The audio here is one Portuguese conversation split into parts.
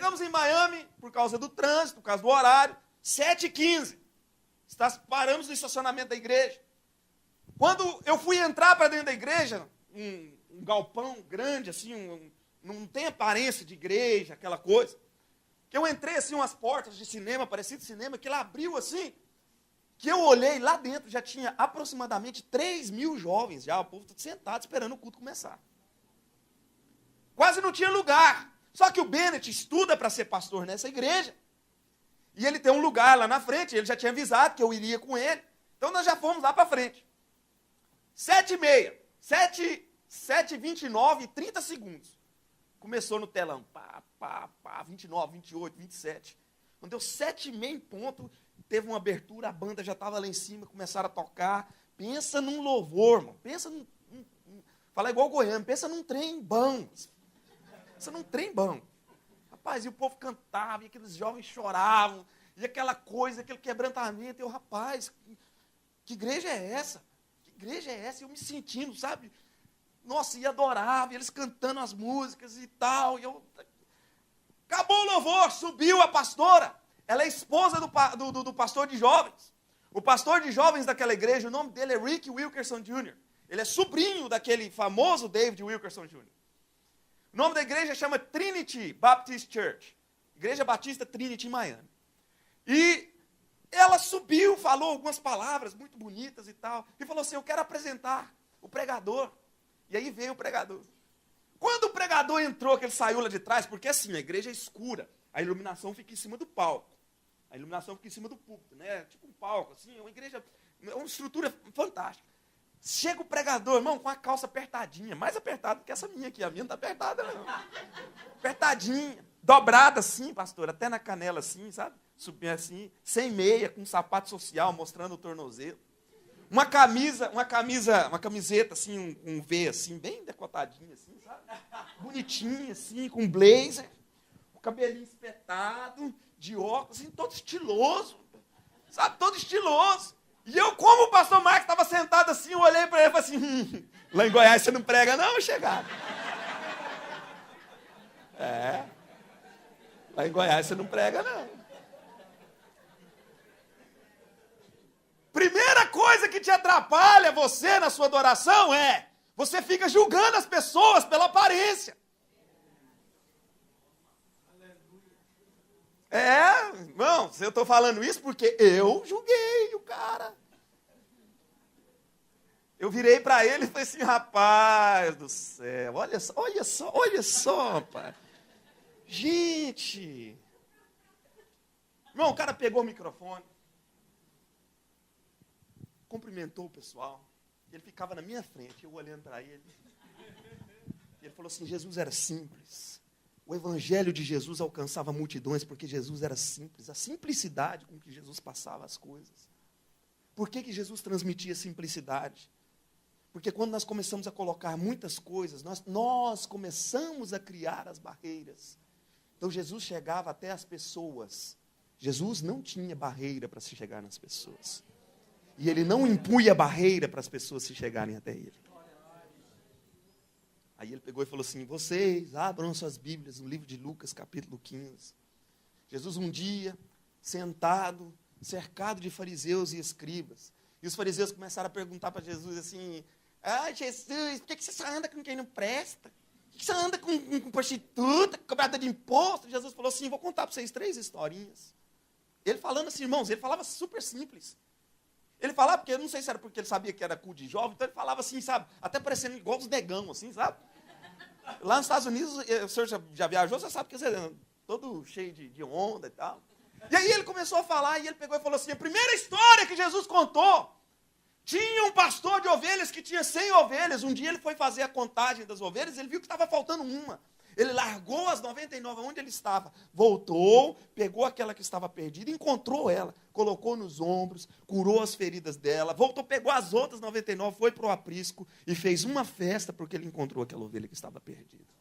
Chegamos em Miami, por causa do trânsito, por causa do horário, 7h15. Paramos no estacionamento da igreja. Quando eu fui entrar para dentro da igreja, um galpão grande, assim, não tem aparência de igreja, aquela coisa. Que eu entrei, assim, umas portas de cinema, parecido de cinema, que ela abriu assim, que eu olhei lá dentro, já tinha aproximadamente 3.000 jovens, já, o povo sentado esperando o culto começar. Quase não tinha lugar. Só que o Bennett estuda para ser pastor nessa igreja. E ele tem um lugar lá na frente, ele já tinha avisado que eu iria com ele. Então nós já fomos lá para frente. 7h30, 7h29, 30 segundos. Começou no telão, 29, 28, 27. Quando deu 7h30 em ponto, teve uma abertura, a banda já estava lá em cima, começaram a tocar. Pensa num louvor, irmão. Pensa fala igual o goiano, pensa num trem bom. Pensa num trem bom. Rapaz, e o povo cantava, e aqueles jovens choravam, e aquela coisa, aquele quebrantamento. Eu, rapaz, que igreja é essa? Que igreja é essa? Eu me sentindo, sabe? Nossa, e adorava, e eles cantando as músicas e tal. E acabou o louvor, subiu a pastora. Ela é esposa do pastor de jovens. O pastor de jovens daquela igreja, o nome dele é Rick Wilkerson Jr. Ele é sobrinho daquele famoso David Wilkerson Jr. O nome da igreja chama Trinity Baptist Church. Igreja Batista Trinity em Miami. E ela subiu, falou algumas palavras muito bonitas e tal. E falou assim, eu quero apresentar o pregador. E aí veio o pregador. Quando o pregador entrou, que ele saiu lá de trás, porque assim, a igreja é escura. A iluminação fica em cima do palco. A iluminação fica em cima do púlpito, né? Tipo um palco, assim, é uma igreja, é uma estrutura fantástica. Chega o pregador, irmão, com a calça apertadinha, mais apertada que essa minha aqui. A minha não está apertada, não. Apertadinha, dobrada assim, pastor, até na canela assim, sabe? Subindo assim, sem meia, com um sapato social, mostrando o tornozelo. Uma camiseta assim, um V assim, bem decotadinha assim, sabe? Bonitinha assim, com blazer, o cabelinho espetado, de óculos, assim, todo estiloso, sabe? Todo estiloso. E eu, como o pastor Marcos estava sentado assim, eu olhei para ele e falei assim, lá em Goiás você não prega não, chegado. Lá em Goiás você não prega não. Primeira coisa que te atrapalha você na sua adoração é, você fica julgando as pessoas pela aparência. Irmão, eu estou falando isso porque eu julguei o cara. Eu virei para ele e falei assim, rapaz do céu, olha só, pai. Gente. Irmão, o cara pegou o microfone, cumprimentou o pessoal, ele ficava na minha frente, eu olhando para ele. Ele falou assim, Jesus era simples. O evangelho de Jesus alcançava multidões porque Jesus era simples. A simplicidade com que Jesus passava as coisas. Por que Jesus transmitia simplicidade? Porque quando nós começamos a colocar muitas coisas, nós começamos a criar as barreiras. Então Jesus chegava até as pessoas. Jesus não tinha barreira para se chegar nas pessoas. E ele não impunha barreira para as pessoas se chegarem até ele. Aí ele pegou e falou assim, vocês abram suas Bíblias no livro de Lucas, capítulo 15. Jesus um dia, sentado, cercado de fariseus e escribas. E os fariseus começaram a perguntar para Jesus assim, Jesus, por que você só anda com quem não presta? Por que você anda com prostituta, cobrada de imposto? Jesus falou assim, vou contar para vocês 3 historinhas. Ele falando assim, irmãos, ele falava super simples. Ele falava, porque eu não sei se era porque ele sabia que era cu de jovem, então ele falava assim, sabe, até parecendo igual os negão, assim, sabe? Lá nos Estados Unidos, o senhor já viajou, você sabe que você é todo cheio de onda e tal. E aí ele começou a falar, e ele pegou e falou assim, a primeira história que Jesus contou, tinha um pastor de ovelhas que tinha 100 ovelhas, um dia ele foi fazer a contagem das ovelhas, ele viu que estava faltando uma. Ele largou as 99 onde ele estava, voltou, pegou aquela que estava perdida, encontrou ela, colocou nos ombros, curou as feridas dela, voltou, pegou as outras 99, foi para o aprisco e fez uma festa porque ele encontrou aquela ovelha que estava perdida.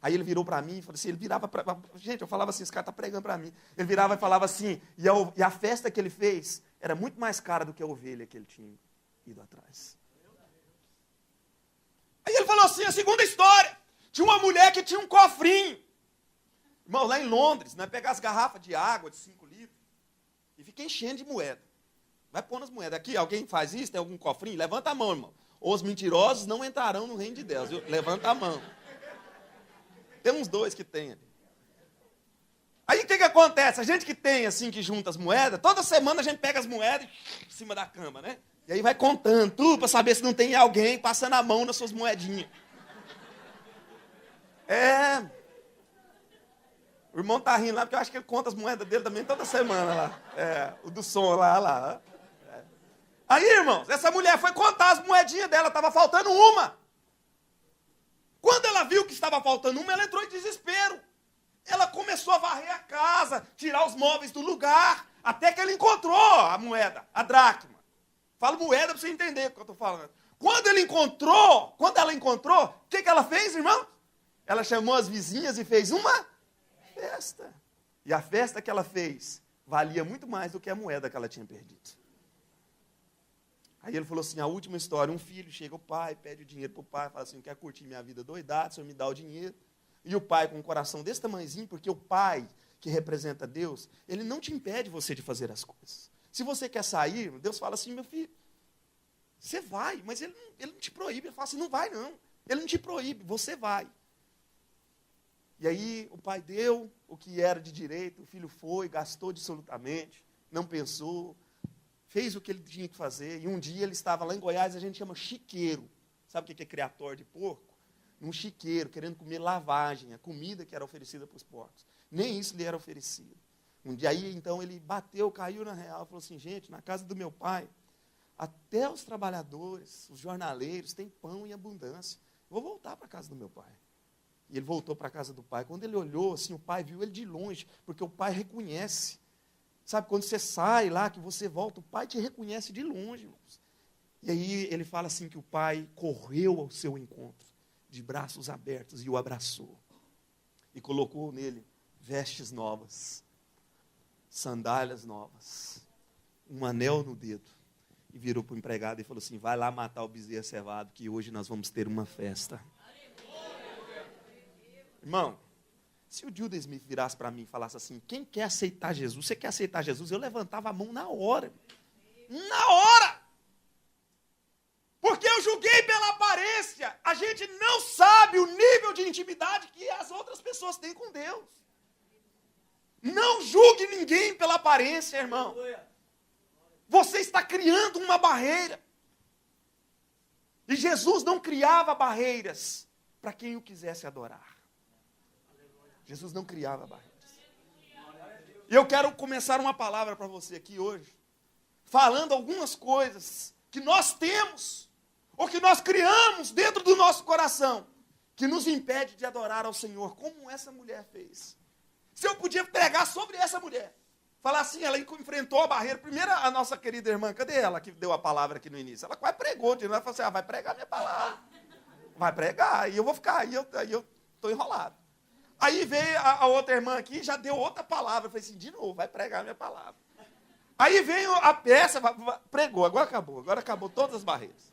Aí ele virou para mim e falou assim, ele virava para... Gente, eu falava assim, esse cara está pregando para mim. Ele virava e falava assim, e a festa que ele fez era muito mais cara do que a ovelha que ele tinha ido atrás. Aí ele falou assim, a segunda história. Tinha uma mulher que tinha um cofrinho. Irmão, lá em Londres, nós pegamos as garrafas de água de 5 litros e fica enchendo de moeda. Vai pôr nas moedas. Aqui, alguém faz isso? Tem algum cofrinho? Levanta a mão, irmão. Os mentirosos não entrarão no reino de Deus. Viu? Levanta a mão. Tem uns 2 que tem ali. Aí o que acontece? A gente que tem, assim, que junta as moedas, toda semana a gente pega as moedas em cima da cama, né? E aí vai contando tudo para saber se não tem alguém passando a mão nas suas moedinhas. O irmão tá rindo lá, porque eu acho que ele conta as moedas dele também toda semana lá. O do som lá. Aí, irmãos, essa mulher foi contar as moedinhas dela, estava faltando uma. Quando ela viu que estava faltando uma, ela entrou em desespero. Ela começou a varrer a casa, tirar os móveis do lugar, até que ela encontrou a moeda, a dracma. Falo moeda para você entender o que eu estou falando. Quando ela encontrou, o que ela fez, irmão? Ela chamou as vizinhas e fez uma festa. E a festa que ela fez valia muito mais do que a moeda que ela tinha perdido. Aí ele falou assim, a última história, um filho chega ao pai, pede o dinheiro para o pai, fala assim, quer curtir minha vida doidado, o senhor me dá o dinheiro. E o pai com um coração desse tamanhozinho, porque o pai que representa Deus, ele não te impede você de fazer as coisas. Se você quer sair, Deus fala assim, meu filho, você vai, mas ele não te proíbe. Ele fala assim, não vai não. Ele não te proíbe, você vai. E aí o pai deu o que era de direito, o filho foi, gastou absolutamente, não pensou, fez o que ele tinha que fazer. E um dia ele estava lá em Goiás, a gente chama chiqueiro. Sabe o que é criatório de porco? Num chiqueiro, querendo comer lavagem, a comida que era oferecida para os porcos. Nem isso lhe era oferecido. Um dia aí, então, ele bateu, caiu na real, falou assim, gente, na casa do meu pai, até os trabalhadores, os jornaleiros, têm pão em abundância. Vou voltar para a casa do meu pai. E ele voltou para a casa do pai. Quando ele olhou, assim, o pai viu ele de longe, porque o pai reconhece. Sabe, quando você sai lá, que você volta, o pai te reconhece de longe, irmãos. E aí ele fala assim que o pai correu ao seu encontro, de braços abertos, e o abraçou. E colocou nele vestes novas, sandálias novas, um anel no dedo. E virou para o empregado e falou assim, vai lá matar o bezerro cevado, que hoje nós vamos ter uma festa. Irmão, se o Judas Smith virasse para mim e falasse assim, quem quer aceitar Jesus? Você quer aceitar Jesus? Eu levantava a mão na hora. Na hora! Porque eu julguei pela aparência. A gente não sabe o nível de intimidade que as outras pessoas têm com Deus. Não julgue ninguém pela aparência, irmão. Você está criando uma barreira. E Jesus não criava barreiras para quem o quisesse adorar. Jesus não criava barreiras. E eu quero começar uma palavra para você aqui hoje, falando algumas coisas que nós temos, ou que nós criamos dentro do nosso coração, que nos impede de adorar ao Senhor, como essa mulher fez. Se eu podia pregar sobre essa mulher, falar assim, ela enfrentou a barreira. Primeiro, a nossa querida irmã, cadê ela que deu a palavra aqui no início? Ela quase pregou, ela falou assim, vai pregar minha palavra. Vai pregar, e eu vou ficar, aí eu estou enrolado. Aí veio a outra irmã aqui, já deu outra palavra. Eu falei assim, de novo, vai pregar minha palavra. Aí veio a peça, pregou, agora acabou todas as barreiras.